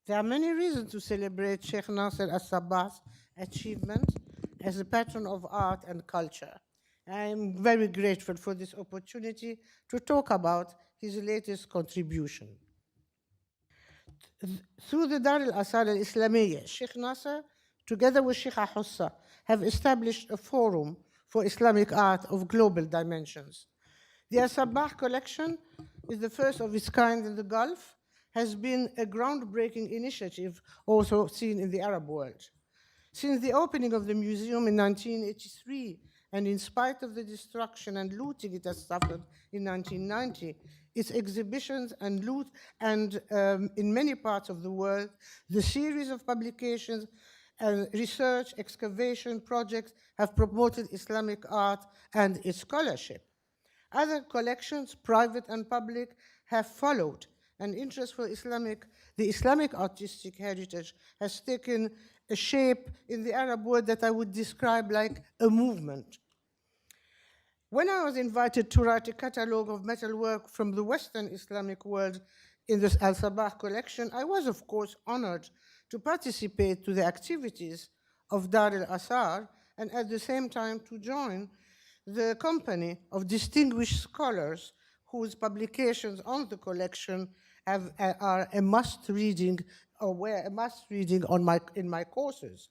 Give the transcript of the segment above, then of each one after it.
There are many reasons to celebrate Sheikh Nasser al-Sabah's achievements as a patron of art and culture. I am very grateful for this opportunity to talk about his latest contribution. Through the Dar al-Asar al-Islamiyya, Sheikh Nasser, together with Sheikh Hussa, have established a forum for Islamic art of global dimensions. The al-Sabah collection is the first of its kind in the Gulf, has been a groundbreaking initiative also seen in the Arab world. Since the opening of the museum in 1983, and in spite of the destruction and looting it has suffered in 1990, its exhibitions and loot, and in many parts of the world, the series of publications and research, excavation projects have promoted Islamic art and its scholarship. Other collections, private and public, have followed, and interest for the Islamic artistic heritage has taken a shape in the Arab world that I would describe like a movement. When I was invited to write a catalogue of metalwork from the Western Islamic world in the al-Sabah collection, I was, of course, honored to participate to the activities of Dar al-Asar and at the same time to join the company of distinguished scholars whose publications on the collection are a must-reading, or were a must-reading in my courses.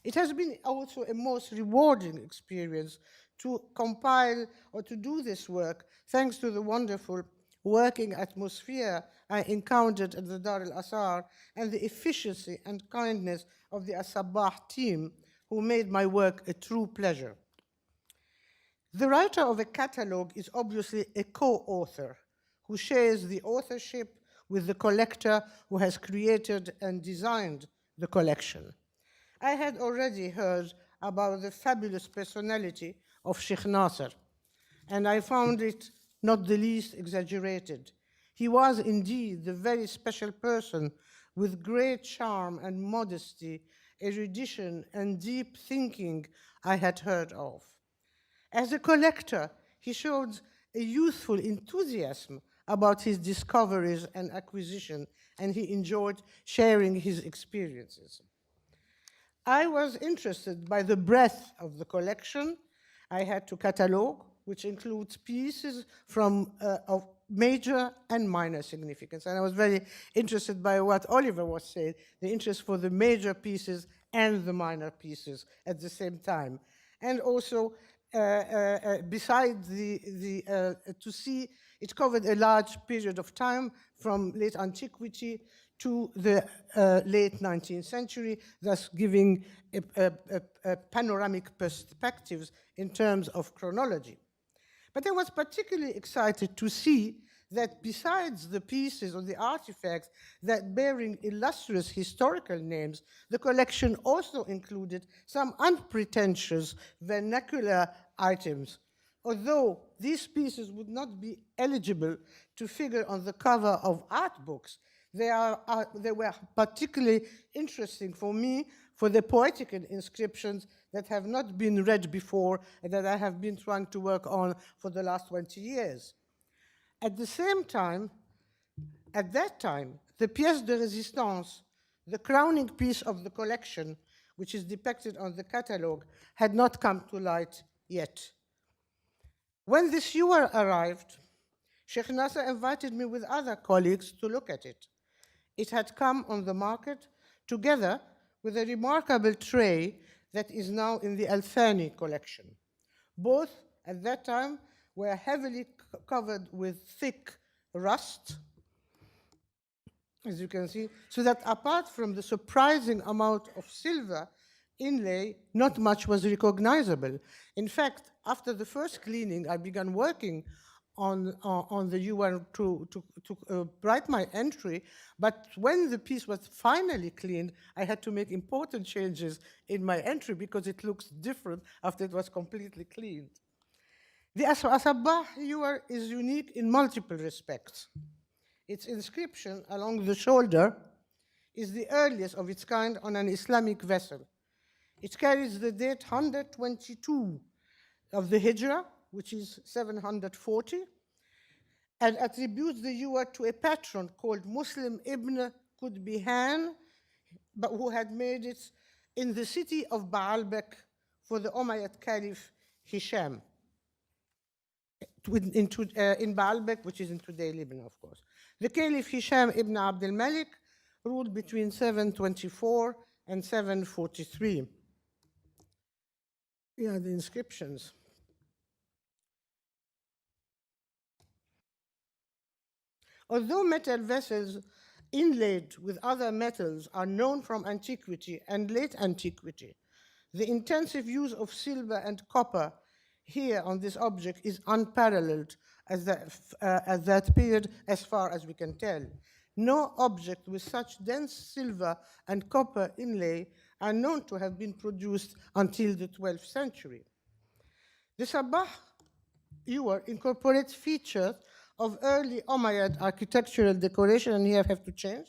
It has been also a most rewarding experience to compile or to do this work, thanks to the wonderful working atmosphere I encountered at the Dar al-Asar and the efficiency and kindness of the al-Sabah team, who made my work a true pleasure. The writer of a catalogue is obviously a co-author who shares the authorship with the collector who has created and designed the collection. I had already heard about the fabulous personality of Sheikh Nasser, and I found it not the least exaggerated. He was indeed the very special person with great charm and modesty, erudition, and deep thinking I had heard of. As a collector, he showed a youthful enthusiasm about his discoveries and acquisition, and he enjoyed sharing his experiences. I was interested by the breadth of the collection I had to catalogue, which includes pieces of major and minor significance. And I was very interested by what Oliver was saying, the interest for the major pieces and the minor pieces at the same time. And also, besides to see, it covered a large period of time from late antiquity to the late 19th century, thus giving a panoramic perspectives in terms of chronology. But I was particularly excited to see that besides the pieces or the artifacts that bearing illustrious historical names, the collection also included some unpretentious vernacular items. Although these pieces would not be eligible to figure on the cover of art books, they were particularly interesting for me for the poetical inscriptions that have not been read before and that I have been trying to work on for the last 20 years. At the same time, at that time, the pièce de résistance, the crowning piece of the collection, which is depicted on the catalogue, had not come to light yet. When this year arrived, Sheikh Nasser invited me with other colleagues to look at it. It had come on the market together with a remarkable tray that is now in the Al-Thani collection. Both, at that time, were heavily covered with thick rust, as you can see, so that apart from the surprising amount of silver inlay, not much was recognizable. In fact, after the first cleaning, I began working on the UN to write my entry, but when the piece was finally cleaned, I had to make important changes in my entry because it looks different after it was completely cleaned. The al-Sabah ewer is unique in multiple respects. Its inscription along the shoulder is the earliest of its kind on an Islamic vessel. It carries the date 122 of the Hijrah, which is 740, and attributes the ewer to a patron called Muslim ibn could be Han, but who had made it in the city of Baalbek for the Umayyad Caliph Hisham, in Baalbek, which is in today Lebanon, of course. The Caliph Hisham ibn Abd al-Malik ruled between 724 and 743. Yeah, the inscriptions. Although metal vessels inlaid with other metals are known from antiquity and late antiquity, the intensive use of silver and copper here on this object is unparalleled at that period, as far as we can tell. No object with such dense silver and copper inlay are known to have been produced until the 12th century. The Sabah ewer incorporates features of early Umayyad architectural decoration, and here I have to change,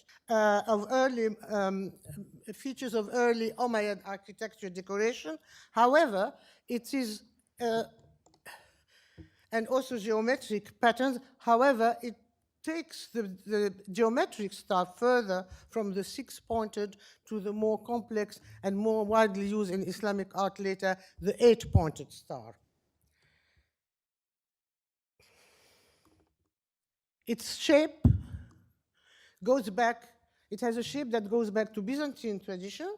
features of early Umayyad architecture decoration. However, it is, and also geometric patterns. However, it takes the geometric style further from the six-pointed to the more complex and more widely used in Islamic art later, the eight-pointed star. Its shape goes back, it has a shape that goes back to Byzantine tradition,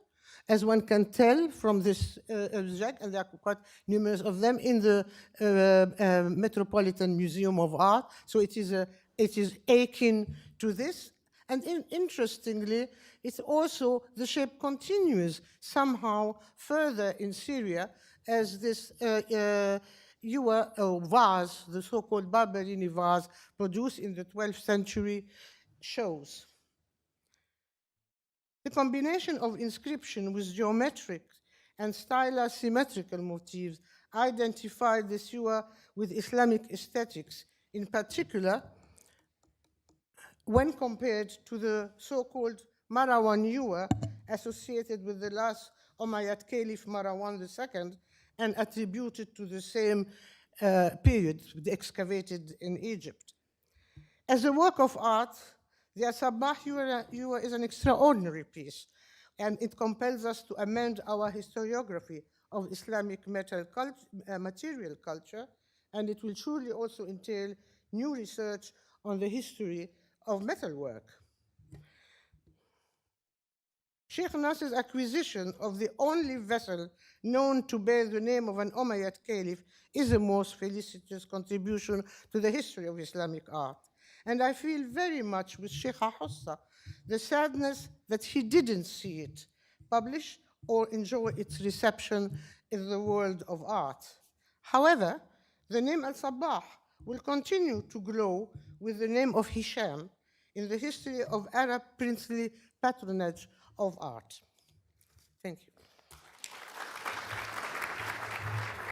as one can tell from this object, and there are quite numerous of them in the Metropolitan Museum of Art. So it is akin to this. And interestingly, it's also, the shape continues somehow further in Syria as this vase, the so-called Barberini vase, produced in the 12th century shows. The combination of inscription with geometric and stylized symmetrical motifs identified the sewer with Islamic aesthetics, in particular when compared to the so-called Marwan ewer associated with the last Umayyad Caliph Marwan II and attributed to the same period, excavated in Egypt. As a work of art, the al-Sabah ewer is an extraordinary piece, and it compels us to amend our historiography of Islamic material culture, and it will surely also entail new research on the history of metalwork. Sheikh Nasser's acquisition of the only vessel known to bear the name of an Umayyad Caliph is a most felicitous contribution to the history of Islamic art. And I feel very much with Sheikh Hussa the sadness that he didn't see it published or enjoy its reception in the world of art. However, the name al-Sabah will continue to glow with the name of Hisham in the history of Arab princely patronage of art. Thank you.